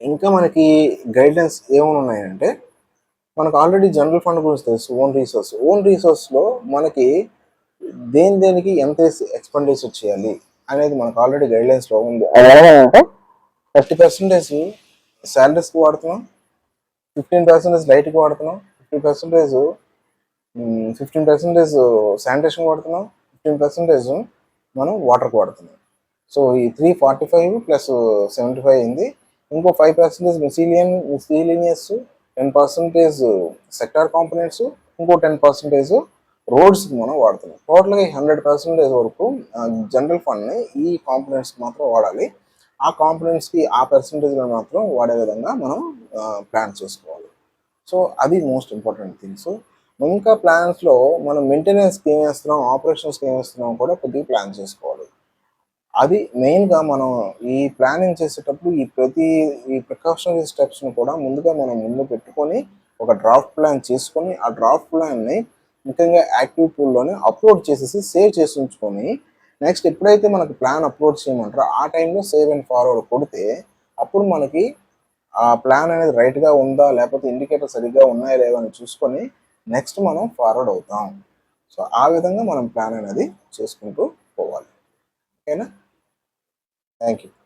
ఇంకా మనకి గైడ్లైన్స్ ఏమైనా ఉన్నాయంటే, మనకు ఆల్రెడీ జనరల్ ఫండ్ గురించి తెలుసు. ఓన్ రీసోర్స్లో మనకి దేనికి ఎంత ఎక్స్పెండిచర్ చేయాలి అనేది మనకు ఆల్రెడీ గైడ్లైన్స్లో ఉంది. అదేంటంటే 30% శాలరీస్కి వాడుతున్నాం, 15% లైట్కి వాడుతున్నాం, 15% శానిటేషన్ వాడుతున్నాం, 15% మనం వాటర్కి వాడుతున్నాం. సో ఈ 345 ప్లస్ 75 అయింది. ఇంకో 5% మిసీలినియస్, 10% సెక్టార్ కాంపోనెంట్స్, ఇంకో 10% రోడ్స్కి మనం వాడుతున్నాం. టోటల్గా 100% వరకు జనరల్ ఫండ్ని ఈ కాంపోనెంట్స్కి మాత్రం వాడాలి. ఆ కాంపోనెంట్స్కి ఆ పర్సంటేజ్లో మాత్రం వాడే విధంగా మనం ప్లాన్ చేసుకోవాలి. సో అది మోస్ట్ ఇంపార్టెంట్ థింగ్స్. ఇంకా ప్లాన్స్లో మనం మెయింటెనెన్స్కి ఏం వేస్తున్నాం, ఆపరేషన్స్కి ఏం వేస్తున్నాం కూడా కొద్దిగా ప్లాన్ చేసుకోవాలి. అది మెయిన్గా మనం ఈ ప్లానింగ్ చేసేటప్పుడు ఈ ప్రికాషనరీ స్టెప్స్ని కూడా ముందుగా మనం ముందు పెట్టుకొని ఒక డ్రాఫ్ట్ ప్లాన్ చేసుకొని ఆ డ్రాఫ్ట్ ప్లాన్ని ముఖ్యంగా యాక్టివ్ పూల్లోనే అప్లోడ్ చేసేసి సేవ్ చేసి ఉంచుకొని నెక్స్ట్ ఎప్పుడైతే మనకు ప్లాన్ అప్లోడ్ చేయమంటారో ఆ టైంలో సేవ్ అండ్ ఫార్వర్డ్ కొడితే అప్పుడు మనకి ఆ ప్లాన్ అనేది రైట్గా ఉందా లేకపోతే ఇండికేటర్ సరిగ్గా ఉన్నాయా లేవా అని చూసుకొని నెక్స్ట్ మనం ఫార్వర్డ్ అవుతాం. సో ఆ విధంగా మనం ప్లాన్ అనేది చేసుకుంటూ పోవాలి. ఓకేనా? Thank you.